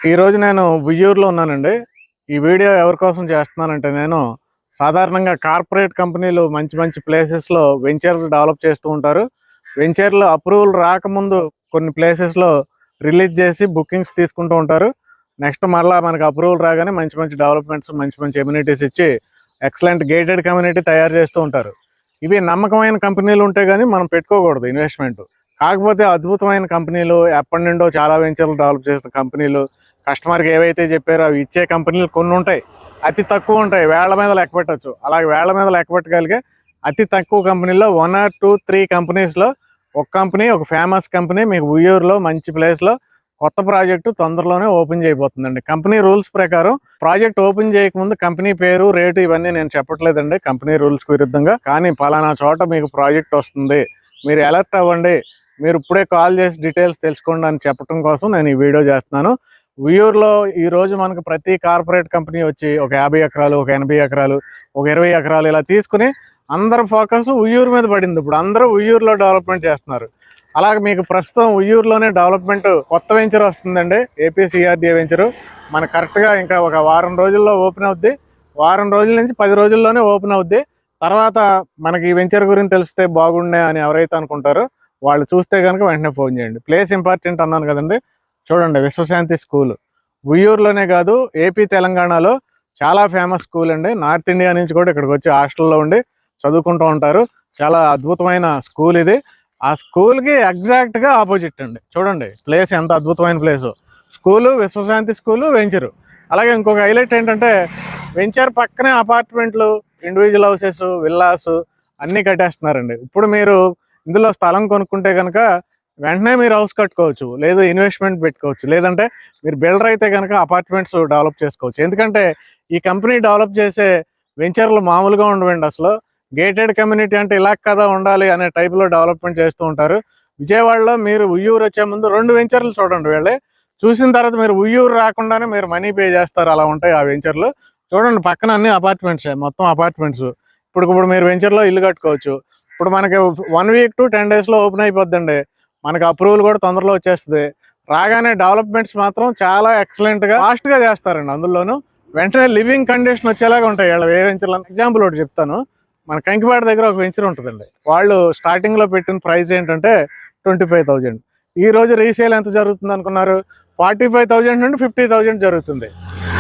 ఈరోజు నేను ఉయ్యూరులో ఉన్నానండి. ఈ వీడియో ఎవరి కోసం చేస్తున్నానంటే, నేను సాధారణంగా కార్పొరేట్ కంపెనీలు మంచి మంచి ప్లేసెస్‌లో వెంచర్లు డెవలప్ చేస్తూ ఉంటారు. వెంచర్లు అప్రూవల్ రాకముందు కొన్ని ప్లేసెస్‌లో రిలీజ్ చేసి బుకింగ్స్ తీసుకుంటూ ఉంటారు. నెక్స్ట్ మరలా మనకు అప్రూవల్ రాగానే మంచి మంచి డెవలప్మెంట్స్, మంచి మంచి ఎమ్యూనిటీస్ ఇచ్చి ఎక్సలెంట్ గేటెడ్ కమ్యూనిటీ తయారు చేస్తూ ఉంటారు. ఇవి నమ్మకమైన కంపెనీలు ఉంటే కానీ మనం పెట్టుకోకూడదు ఇన్వెస్ట్మెంట్. కాకపోతే అద్భుతమైన కంపెనీలు, ఎప్పటి నుండో చాలా వెంచర్లు డెవలప్ చేసిన కంపెనీలు, కస్టమర్కి ఏవైతే చెప్పారో అవి ఇచ్చే కంపెనీలు కొన్ని ఉంటాయి. అతి తక్కువ ఉంటాయి, వేళ్ల మీద లెక్క పెట్టచ్చు. అలాగే వేళ్ల మీద లెక్క పెట్టగలిగే అతి తక్కువ కంపెనీలో 1 or 2, 3 కంపెనీస్లో ఒక కంపెనీ, ఒక ఫేమస్ కంపెనీ మీకు ఉయ్యూరులో మంచి ప్లేస్లో కొత్త ప్రాజెక్టు తొందరలోనే ఓపెన్ చేయబోతుందండి. కంపెనీ రూల్స్ ప్రకారం ప్రాజెక్ట్ ఓపెన్ చేయకముందు కంపెనీ పేరు, రేటు ఇవన్నీ నేను చెప్పట్లేదండి కంపెనీ రూల్స్కి విరుద్ధంగా. కానీ పలానా చోట మీకు ప్రాజెక్ట్ వస్తుంది, మీరు అలర్ట్ అవ్వండి, మీరు ఇప్పుడే కాల్ చేసి డీటెయిల్స్ తెలుసుకోండి అని చెప్పడం కోసం నేను ఈ వీడియో చేస్తున్నాను. ఉయ్యూరులో ఈరోజు మనకు ప్రతి కార్పొరేట్ కంపెనీ వచ్చి ఒక 50 ఎకరాలు, ఒక 80 ఎకరాలు, ఒక 20 ఎకరాలు ఇలా తీసుకుని అందరు ఫోకస్ ఉయ్యూరు మీద పడింది. ఇప్పుడు అందరూ ఉయ్యూరులో డెవలప్మెంట్ చేస్తున్నారు. అలాగే మీకు ప్రస్తుతం ఉయ్యూరులోనే డెవలప్మెంట్ కొత్త వెంచర్ వస్తుందండి, ఏపీసీఆర్డీఏ వెంచరు. మనకు కరెక్ట్గా ఇంకా ఒక వారం రోజుల్లో ఓపెన్ అవుద్ది. వారం రోజుల నుంచి 10 రోజుల్లోనే ఓపెన్ అవుద్ది. తర్వాత మనకి ఈ వెంచర్ గురించి తెలిస్తే బాగుండే అని ఎవరైతే అనుకుంటారో వాళ్ళు చూస్తే కనుక వెంటనే ఫోన్ చేయండి. ప్లేస్ ఇంపార్టెంట్ అన్నాను కదండి. చూడండి, విశ్వశాంతి స్కూల్ ఉయ్యూరులోనే కాదు, ఏపీ తెలంగాణలో చాలా ఫేమస్ స్కూల్ అండి. నార్త్ ఇండియా నుంచి కూడా ఇక్కడికి వచ్చి హాస్టల్లో ఉండి చదువుకుంటూ ఉంటారు. చాలా అద్భుతమైన స్కూల్ ఇది. ఆ స్కూల్కి ఎగ్జాక్ట్గా ఆపోజిట్ అండి. చూడండి ప్లేస్ ఎంత అద్భుతమైన place. School, Vishwashanti school, venture. అలాగే ఇంకొక హైలైట్ ఏంటంటే, వెంచర్ పక్కనే అపార్ట్మెంట్లు, ఇండివిజువల్ హౌసెస్, విల్లాస్ అన్నీ కట్టేస్తున్నారండి. ఇప్పుడు మీరు ఇందులో స్థలం కొనుక్కుంటే కనుక వెంటనే మీరు హౌస్ కట్టుకోవచ్చు, లేదు ఇన్వెస్ట్మెంట్ పెట్టుకోవచ్చు, లేదంటే మీరు బిల్డర్ అయితే కనుక అపార్ట్మెంట్స్ డెవలప్ చేసుకోవచ్చు. ఎందుకంటే ఈ కంపెనీ డెవలప్ చేసే వెంచర్లు మామూలుగా ఉండవండి. అసలు గేటెడ్ కమ్యూనిటీ అంటే ఇలా కదా ఉండాలి అనే టైప్లో డెవలప్మెంట్ చేస్తూ ఉంటారు. విజయవాడలో మీరు ఉయ్యూరు వచ్చే ముందు 2 వెంచర్లు చూడండి. వెళ్ళి చూసిన తర్వాత మీరు ఉయ్యూరు రాకుండానే మీరు మనీ పే చేస్తారు. అలా ఉంటాయి ఆ వెంచర్లు. చూడండి పక్కన అన్ని అపార్ట్మెంట్సే, మొత్తం అపార్ట్మెంట్స్. ఇప్పుడు మీరు వెంచర్లో ఇల్లు కట్టుకోవచ్చు. ఇప్పుడు మనకి 1 week to 10 daysలో ఓపెన్ అయిపోద్దండి. మనకు అప్రూవల్ కూడా తొందరలో వచ్చేస్తుంది. రాగానే డెవలప్మెంట్స్ మాత్రం చాలా ఎక్సలెంట్గా ఫాస్ట్గా చేస్తారండి. అందులోనూ వెంటనే లివింగ్ కండిషన్ వచ్చేలాగా ఉంటాయి వీళ్ళ ఏ వెంచర్లు. ఎగ్జాంపుల్ ఒకటి చెప్తాను. మన కంకిపాడ దగ్గర ఒక వెంచర్ ఉంటుందండి. వాళ్ళు స్టార్టింగ్లో పెట్టిన ప్రైస్ ఏంటంటే 25,000. ఈరోజు రీసేల్ ఎంత జరుగుతుంది అనుకున్నారు? 45,000 నుండి 50,000 జరుగుతుంది.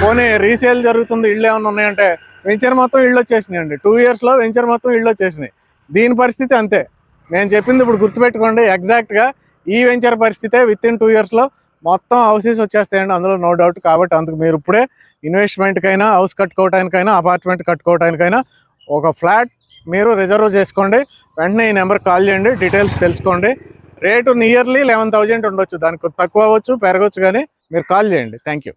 పోనీ రీసేల్ జరుగుతుంది, ఇళ్ళు ఏమైనా ఉన్నాయంటే వెంచర్ మొత్తం ఇళ్ళు వచ్చేసినాయండి. 2 yearsలో వెంచర్ మొత్తం ఇళ్ళు వచ్చేసినాయి. దీని పరిస్థితి అంతే. నేను చెప్పింది ఇప్పుడు గుర్తుపెట్టుకోండి. ఎగ్జాక్ట్గా ఈ వెంచర్ పరిస్థితే విత్ ఇన్ 2 yearsలో మొత్తం హౌసెస్ వచ్చేస్తాయండి, అందులో నో డౌట్. కాబట్టి అందుకు మీరు ఇప్పుడే ఇన్వెస్ట్మెంట్కైనా, హౌస్ కట్టుకోవడానికైనా, అపార్ట్మెంట్ కట్టుకోవడానికైనా ఒక ఫ్లాట్ మీరు రిజర్వ్ చేసుకోండి. వెంటనే ఈ నెంబర్కి కాల్ చేయండి, డీటెయిల్స్ తెలుసుకోండి. రేటు నియర్లీ 11,000 ఉండొచ్చు, దానికి తక్కువ అవ్వచ్చు, పెరగవచ్చు, కానీ మీరు కాల్ చేయండి. Thank you.